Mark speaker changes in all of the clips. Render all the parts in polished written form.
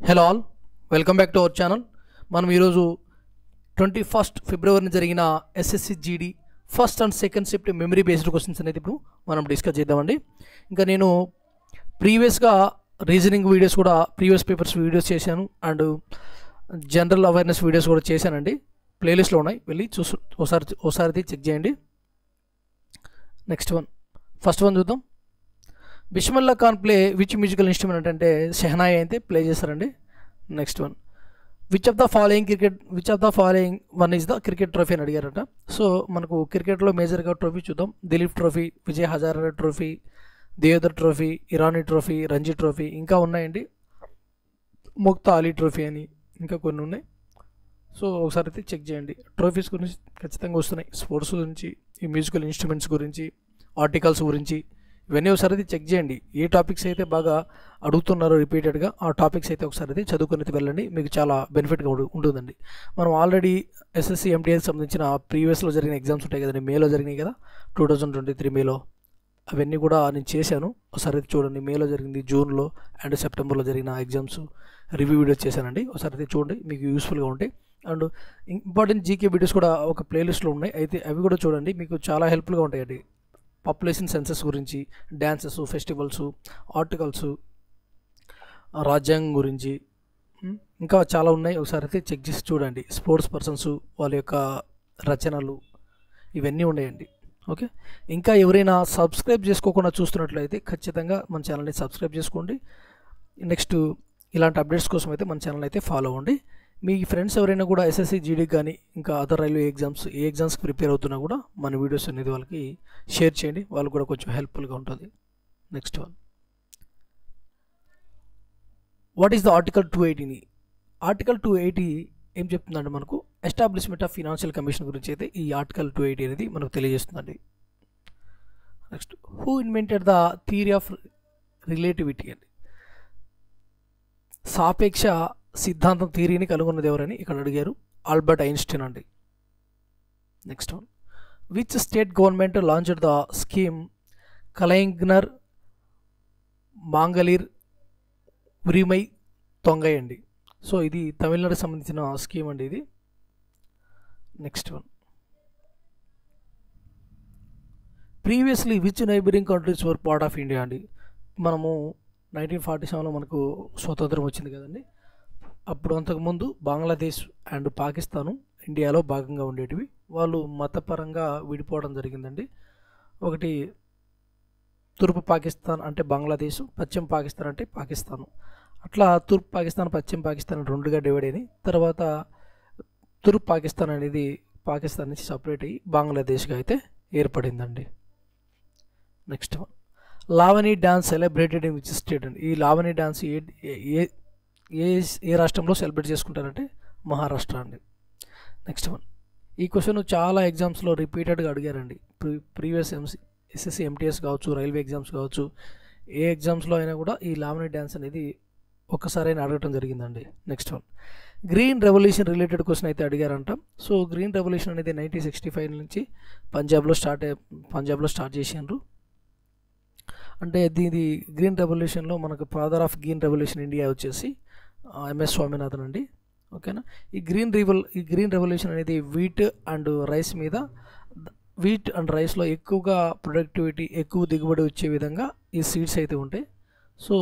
Speaker 1: Hello all, welcome back to our channel. మనం ఈరోజు 21 ఫిబ్రవరిని జరిగిన SSC GD first and second shift memory based questions అనేది ఇప్పుడు మనం డిస్కస్ చేద్దామండి. ఇంకా నేను ప్రీవియస్గా రీజనింగ్ వీడియోస్ కూడా ప్రీవియస్ పేపర్స్ వీడియోస్ చేశాను అండ్ జనరల్ అవేర్నెస్ వీడియోస్ కూడా చేశానండి. ప్లేలిస్ట్లో ఉన్నాయి, వెళ్ళి ఒకసారి చెక్ చేయండి. నెక్స్ట్ ఫస్ట్ వన్ చూద్దాం. Bismillah Khan play which musical instrument అంటే షెహనాయి అయితే ప్లే చేస్తారండి. Next one, which of the following one is the cricket trophy అని అడిగారట. సో మనకు క్రికెట్లో మేజర్గా ట్రోఫీ చూద్దాం. Dilip trophy, Vijay Hazare trophy, Deodhar trophy, Irani trophy, Ranji trophy, ఇంకా ఉన్నాయండి. ముక్తా అలీ ట్రోఫీ అని ఇంకా కొన్ని ఉన్నాయి. సో ఒకసారి అయితే చెక్ చేయండి. ట్రోఫీస్ గురించి ఖచ్చితంగా వస్తున్నాయి, స్పోర్ట్స్ గురించి, ఈ మ్యూజికల్ ఇన్స్ట్రుమెంట్స్ గురించి, ఆర్టికల్స్ గురించి, ఇవన్నీ ఒకసారి అయితే చెక్ చేయండి. ఏ టాపిక్స్ అయితే బాగా అడుగుతున్నారో రిపీటెడ్గా ఆ టాపిక్స్ అయితే ఒకసారి అయితే చదువుకుని వెళ్ళండి, మీకు చాలా బెనిఫిట్గా ఉంటుందండి. మనం ఆల్రెడీ ఎస్ఎస్సి ఎంటీఎస్ సంబంధించిన ప్రీవియస్లో జరిగిన ఎగ్జామ్స్ ఉంటాయి కదండి, మేలో జరిగినాయి కదా, 2023 మేలో, అవన్నీ కూడా నేను చేశాను. ఒకసారి అయితే చూడండి. మేలో జరిగింది, జూన్లో అండ్ సెప్టెంబర్లో జరిగిన ఎగ్జామ్స్ రివ్యూ వీడియోస్ చేశానండి. ఒకసారి అయితే చూడండి, మీకు యూస్ఫుల్గా ఉంటాయి. అండ్ ఇంపార్టెంట్ జీకే వీడియోస్ కూడా ఒక ప్లేలిస్ట్లో ఉన్నాయి, అయితే అవి కూడా చూడండి, మీకు చాలా హెల్ప్ఫుల్గా ఉంటాయండి. పాపులేషన్ సెన్సస్ గురించి, డ్యాన్సెస్, ఫెస్టివల్స్, ఆర్టికల్స్, రాజ్యాంగం గురించి, ఇంకా చాలా ఉన్నాయి. ఒకసారి అయితే చెక్ చేసి చూడండి. స్పోర్ట్స్ పర్సన్స్ వాళ్ళ యొక్క రచనలు ఇవన్నీ ఉన్నాయండి. ఓకే, ఇంకా ఎవరైనా సబ్స్క్రైబ్ చేసుకోకుండా చూస్తున్నట్లయితే ఖచ్చితంగా మన ఛానల్ని సబ్స్క్రైబ్ చేసుకోండి. నెక్స్ట్ ఇలాంటి అప్డేట్స్ కోసం అయితే మన ఛానల్ అయితే ఫాలో అవ్వండి. మీ ఫ్రెండ్స్ ఎవరైనా కూడా ఎస్ఎస్సి జీడీకి కానీ ఇంకా అదర్ రైల్వే ఎగ్జామ్స్కి ప్రిపేర్ అవుతున్నా కూడా మన వీడియోస్ అనేది వాళ్ళకి షేర్ చేయండి, వాళ్ళకు కూడా కొంచెం హెల్ప్ఫుల్గా ఉంటుంది. Next one, what is the article 280? Article 280 ఏం చెప్తుందంటే మనకు ఎస్టాబ్లిష్మెంట్ ఆఫ్ ఫినాన్షియల్ కమిషన్ గురించి అయితే ఈ ఆర్టికల్ 280 అనేది మనకు తెలియజేస్తుందండి. Next, who invented the theory of relativity అండి, సాపేక్ష సిద్ధాంతం థియరీని కనుగొన్నది ఎవరని ఇక్కడ అడిగారు. ఆల్బర్ట్ ఐన్స్టీన్ అండి. Next one, which state government launched the scheme Kalaignar Magalir Urimai Thogai అండి. సో ఇది తమిళనాడుకి సంబంధించిన స్కీమ్ అండి ఇది. Next one, previously which neighbouring countries were part of India అండి. మనము 1947లో మనకు స్వతంత్రం వచ్చింది కదండి. అప్పుడు అంతకుముందు బంగ్లాదేశ్ అండ్ పాకిస్తాను ఇండియాలో భాగంగా ఉండేటివి. వాళ్ళు మతపరంగా విడిపోవడం జరిగిందండి. ఒకటి తూర్పు పాకిస్తాన్ అంటే బంగ్లాదేశ్, పశ్చిమ పాకిస్తాన్ అంటే పాకిస్తాను. అట్లా తూర్పు పాకిస్తాన్, పశ్చిమ పాకిస్తాన్ రెండుగా డివైడ్ అయినాయి. తర్వాత తూర్పు పాకిస్తాన్ అనేది పాకిస్తాన్ నుంచి సపరేట్ అయ్యి బంగ్లాదేశ్గా అయితే ఏర్పడిందండి. Next one, Lavani dance celebrated in which state అండి. ఈ లావణి డ్యాన్స్ ఏ రాష్ట్రంలో సెలబ్రేట్ చేసుకుంటారంటే మహారాష్ట్ర అండి. నెక్స్ట్ వన్, ఈ క్వశ్చన్ చాలా ఎగ్జామ్స్లో రిపీటెడ్గా అడిగారండి. ప్రీవియస్ ఎస్ఎస్సి ఎంటీఎస్ కావచ్చు, రైల్వే ఎగ్జామ్స్ కావచ్చు, ఏ ఎగ్జామ్స్లో అయినా కూడా ఈ లావణి డ్యాన్స్ అనేది ఒక్కసారైనా అడగటం జరిగిందండి. Next one, green revolution related question అయితే అడిగారంట. సో గ్రీన్ రెవల్యూషన్ అనేది 1965 నుంచి పంజాబ్లో స్టార్ట్ చేసిండ్రు. అంటే దీని గ్రీన్ రెవల్యూషన్లో మనకు father of green revolution India వచ్చేసి ఎంఎస్ స్వామినాథన్ అండి. ఓకేనా. ఈ గ్రీన్ రెవల్యూషన్ అనేది వీట్ అండ్ రైస్లో ఎక్కువగా ప్రొడక్టివిటీ, ఎక్కువ దిగుబడి వచ్చే విధంగా ఈ సీడ్స్ అయితే ఉంటాయి. సో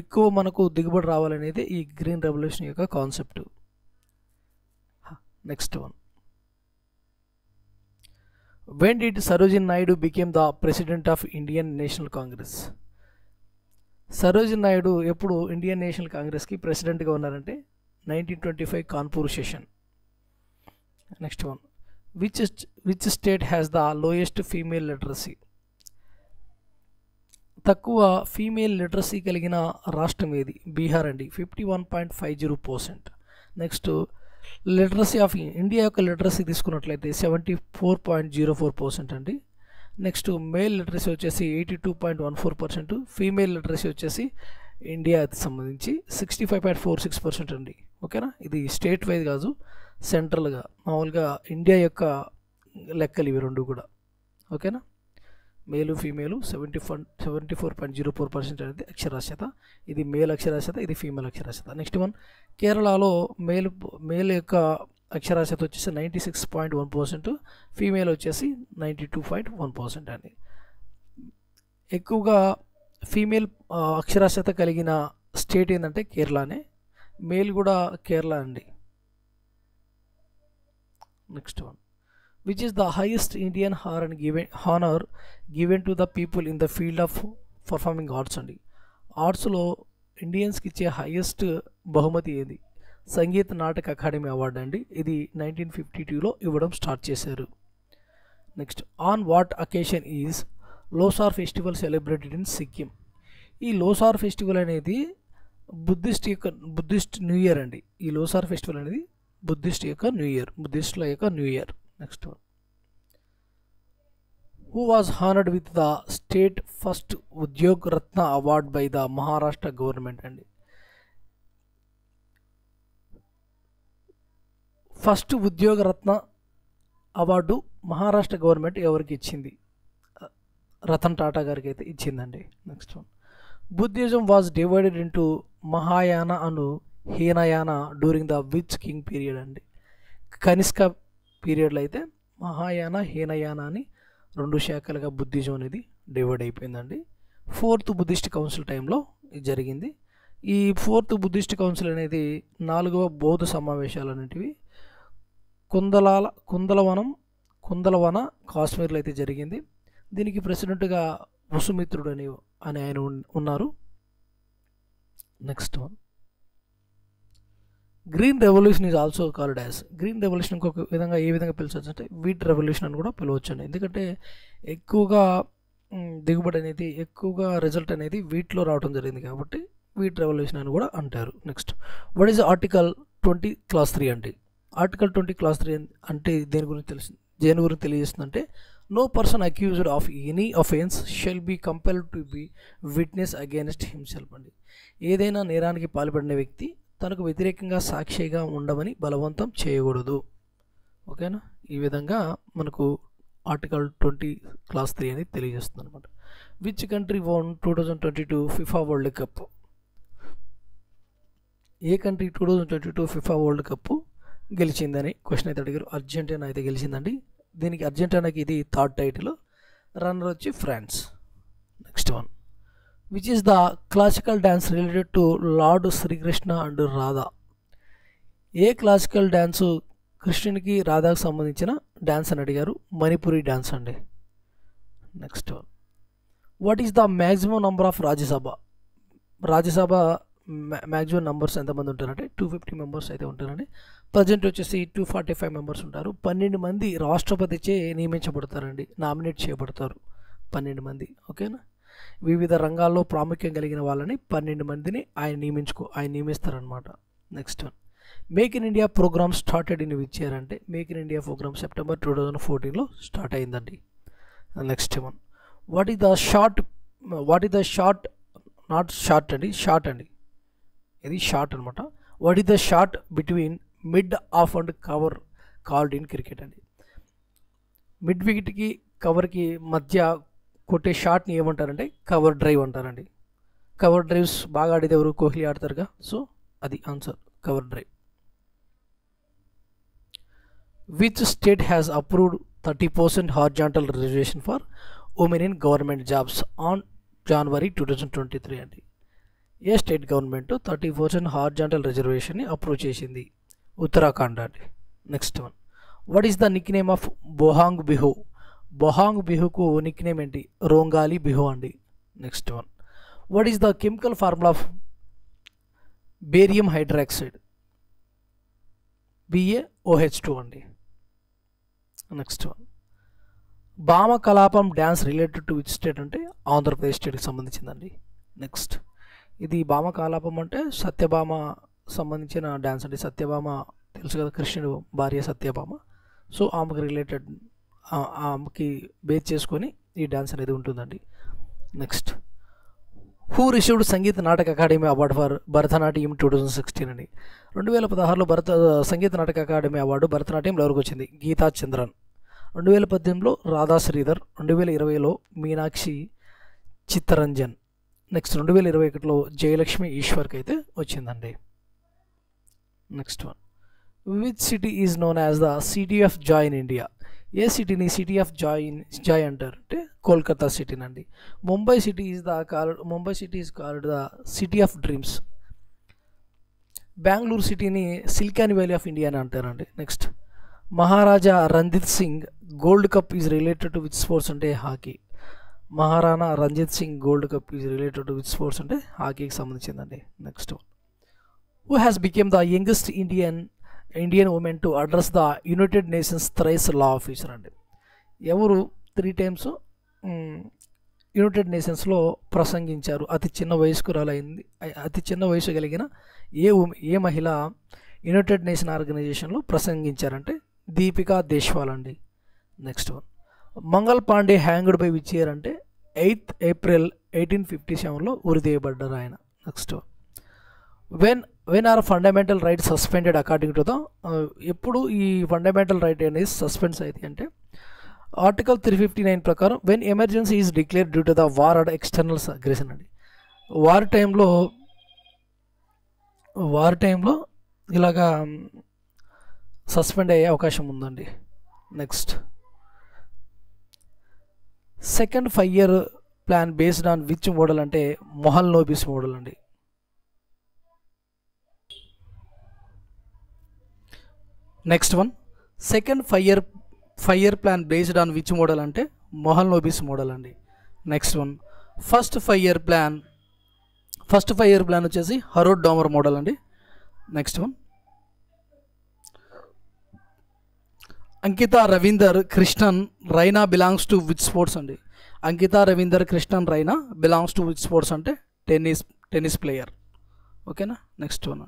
Speaker 1: ఎక్కువ మనకు దిగుబడి రావాలనేది ఈ గ్రీన్ రెవల్యూషన్ యొక్క concept. Next one, when did Sarojini Naidu became the president of Indian National Congress? Sarojini Naidu ఎప్పుడు ఇండియన్ నేషనల్ కాంగ్రెస్కి ప్రెసిడెంట్గా ఉన్నారంటే 1925 Kanpur session. Next one, which state has the lowest female literacy? తక్కువ ఫీమేల్ లిటరసీ కలిగిన రాష్ట్రం ఏది? బీహార్ అండి, 51.50%. నెక్స్ట్, లిటరసీ ఆఫ్ ఇండియా యొక్క లిటరసీ తీసుకున్నట్లయితే 74.04% అండి. నెక్స్ట్, మేల్ లిటరసీ వచ్చేసి 82.14%, ఫీమేల్ లిటరసీ వచ్చేసి ఇండియాకి సంబంధించి 65.46% అండి. ఓకేనా. ఇది స్టేట్ వైజ్ కాదు, సెంట్రల్గా మామూలుగా ఇండియా యొక్క లెక్కలు ఇవి రెండు కూడా. ఓకేనా. మేలు ఫీమేలు 74.04% అనేది అక్షరాస్యత. ఇది మేల్ అక్షరాస్యత, ఇది ఫీమేల్ అక్షరాస్యత. నెక్స్ట్ వన్, కేరళలో మేల్ యొక్క అక్షరాస్యత వచ్చేసి 96.1%, ఫీమేల్ వచ్చేసి 92.1% అండి. ఎక్కువగా ఫీమేల్ అక్షరాస్యత కలిగిన స్టేట్ ఏంటంటే కేరళనే. మేల్ కూడా కేరళ అండి. Next one, which is the highest Indian honor given to the people in the field of performing arts అండి. ఆర్ట్స్లో ఇండియన్స్కి ఇచ్చే హైయెస్ట్ బహుమతి ఏది? సంగీత నాటక అకాడమీ అవార్డు అండి. ఇది 1952లో ఇవ్వడం స్టార్ట్ చేశారు. Next, on what occasion is Losar festival celebrated in Sikkim? ఈ లోసార్ ఫెస్టివల్ అనేది బుద్ధిస్ట్ న్యూ ఇయర్ అండి. ఈ లోసార్ ఫెస్టివల్ అనేది బుద్ధిస్టుల యొక్క new year. Next one, who was honored with the state first Udyog Ratna award by the Maharashtra government అండి. ఫస్ట్ ఉద్యోగ రత్న award Maharashtra government ఎవరికి ఇచ్చింది? రతన్ టాటా గారికి అయితే ఇచ్చిందండి. Next one, Buddhism was divided into Mahayana and Hinayana during the which king period అండి. కనిష్క పీరియడ్లో అయితే మహాయాన హీనయాన అని 2 శాఖలుగా బుద్ధిజం అనేది డివైడ్ అయిపోయిందండి. 4th బుద్ధిస్ట్ కౌన్సిల్ టైంలో ఇది జరిగింది. ఈ 4th బుద్ధిస్ట్ కౌన్సిల్ అనేది 4వ బౌద్ధ సమావేశాలు అనేటివి కుందలవన కాశ్మీర్లో అయితే జరిగింది. దీనికి ప్రెసిడెంట్గా వసుమిత్రుడు అని ఆయన ఉన్నారు. Next one, green revolution is also called as. Green revolution ఇంకొక విధంగా ఏ విధంగా పిలవచ్చు అంటే వీట్ రెవల్యూషన్ అని కూడా పిలవచ్చు అండి. ఎందుకంటే ఎక్కువగా దిగుబడి అనేది, ఎక్కువగా రిజల్ట్ అనేది వీట్లో రావడం జరిగింది కాబట్టి వీట్ రెవల్యూషన్ అని కూడా అంటారు. Next, what is article 20 class 3 అంటే? ఆర్టికల్ 20 క్లాస్ 3 అంటే దేని గురించి తెలియజేస్తుందంటే, no person accused of any offence shall be compelled to be witness against himself అండి. ఏదైనా నేరానికి పాల్పడిన వ్యక్తి తనకు వ్యతిరేకంగా సాక్షిగా ఉండమని బలవంతం చేయకూడదు. ఓకేనా? ఈ విధంగా మనకు ఆర్టికల్ 20 క్లాస్ 3 అనేది తెలియజేస్తుంది అనమాట. Which country won 2022 FIFA world cup? ఏ కంట్రీ 2022 ఫిఫా వరల్డ్ కప్ గెలిచిందని క్వశ్చన్ అయితే అడిగారు. అర్జెంటీనా అయితే గెలిచిందండి. దీనికి అర్జెంటీనాకి ఇది 3rd టైటిల్. రన్నర్ వచ్చి France. Next one, which is the classical dance related to lord Shri Krishna and Radha? ఏ క్లాసికల్ డ్యాన్సు కృష్ణునికి రాధాకు సంబంధించిన డ్యాన్స్ అని అడిగారు? మణిపురి డ్యాన్స్ అండి. Next one, what is the maximum number of Rajya Sabha maximum numbers ఎంతమంది ఉంటారంటే 250 మెంబర్స్ అయితే ఉంటారండి. ప్రజెంట్ వచ్చేసి 245 మెంబర్స్ ఉంటారు. 12 మంది రాష్ట్రపతిచే నియమించబడతారండి, నామినేట్ చేయబడతారు 12 మంది. ఓకేనా? వివిధ రంగాల్లో ప్రాముఖ్యం కలిగిన వాళ్ళని 12 మందిని ఆయన నియమిస్తారనమాట. Next one, make in India programme started in which year అంటే? Make in India programme September 2014లో స్టార్ట్ అయిందండి. Next one, what is the short not short అండి, షార్ట్ అండి, ఇది షార్ట్ అనమాట. What is the short between mid off and cover called in cricket అండి? Mid వికెట్కి కవర్కి మధ్య కొట్టే షాట్ని ఏమంటారంటే కవర్ డ్రైవ్ అంటారండి. కవర్ డ్రైవ్స్ బాగా ఆడేది ఎవరు? కోహ్లీ ఆడతారుగా. సో అది answer, cover drive. Which state has approved 30% horizontal reservation for women in government jobs on January 2023 అండి? ఏ స్టేట్ గవర్నమెంట్ 30% హార్జాంటల్ రిజర్వేషన్ని అప్రూవ్ చేసింది? ఉత్తరాఖండ్ అండి. Next one, what is the Nick name of బొహాంగ్ Bihu? బొహాంగ్ బిహుకు Nick name ఏంటి? రోంగాలి బిహు అండి. Next one, what is the chemical formula of barium hydroxide? BaOH2 అండి. Next one, భామ Kalapam dance related to which state అంటే? ఆంధ్రప్రదేశ్ స్టేట్కి సంబంధించిందండి. Next, ఇది భామ కలాపం అంటే సత్యభామ సంబంధించిన డ్యాన్స్ అండి. సత్యభామ తెలుసు కదా, కృష్ణుడు భార్య సత్యభామ. సో ఆమెకు రిలేటెడ్, ఆమెకి బేస్ చేసుకొని ఈ డ్యాన్స్ అనేది ఉంటుందండి. Next, who received Sangeet Natak academy award for Bharatanatyam 2016 అండి? 2016లో సంగీత నాటక అకాడమీ అవార్డు భరతనాట్యంలో ఎవరికి వచ్చింది? గీతా చంద్రన్. 2018లో రాధా శ్రీధర్, 2020లో మీనాక్షి చిత్తరంజన్, నెక్స్ట్ 2021లో జయలక్ష్మి ఈశ్వర్కి అయితే వచ్చిందండి. Next one, which city is known as the city of joy in India? ఏ సిటీని సిటీ ఆఫ్ జాయ్ అంటారు అంటే కోల్కతా సిటీనండి. Mumbai city is called the city of dreams. Bengaluru సిటీని సిలికాన్ వ్యాలీ ఆఫ్ ఇండియా అని అంటారండి. Next, Maharaja Ranjit Singh gold cup is related to which sports అంటే hockey. Maharana Ranjith Singh gold cup is related to which sports అంటే హాకీకి సంబంధించిందండి. Next, who has become the youngest Indian women to address the United Nations thrice law officer అండి. ఎవరు 3 times United నేషన్స్లో ప్రసంగించారు? అతి చిన్న వయస్కురాలైంది, అతి చిన్న వయసు కలిగిన ఏ మహిళ యునైటెడ్ నేషన్ ఆర్గనైజేషన్లో ప్రసంగించారంటే దీపికా దేశ్వాల్ అండి. Next one, Mangal Pandey hanged by which year అంటే 8th April 1857లో ఉరితీయబడ్డారు ఆయన. Next, when are fundamental right suspended according to the, ఎప్పుడు ఈ ఫండమెంటల్ రైట్ అనేది సస్పెండ్స్ అయితే అంటే ఆర్టికల్ 359 ప్రకారం when emergency is declare due to the war and external aggression అండి. వార్ టైంలో ఇలాగా సస్పెండ్ అయ్యే అవకాశం ఉందండి. Next, second 5-year plan based on which model అంటే మొహల్నోబిస్ మోడల్ అండి. Next one, second 5-year plan based on which model అంటే మొహల్నోబిస్ model అండి. Next one, first 5-year plan వచ్చేసి హరోడ్ డామర్ మోడల్ అండి. Next one, Ankita Ravinder Krishnan Raina belongs to which sports అండి. Ankita Ravinder Krishnan Raina belongs to which sports అంటే tennis player. ఓకేనా. Next one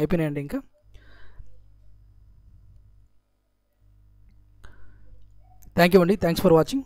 Speaker 1: అయిపోయినాయండి. ఇంకా థ్యాంక్ యూ అండి. Thanks for watching.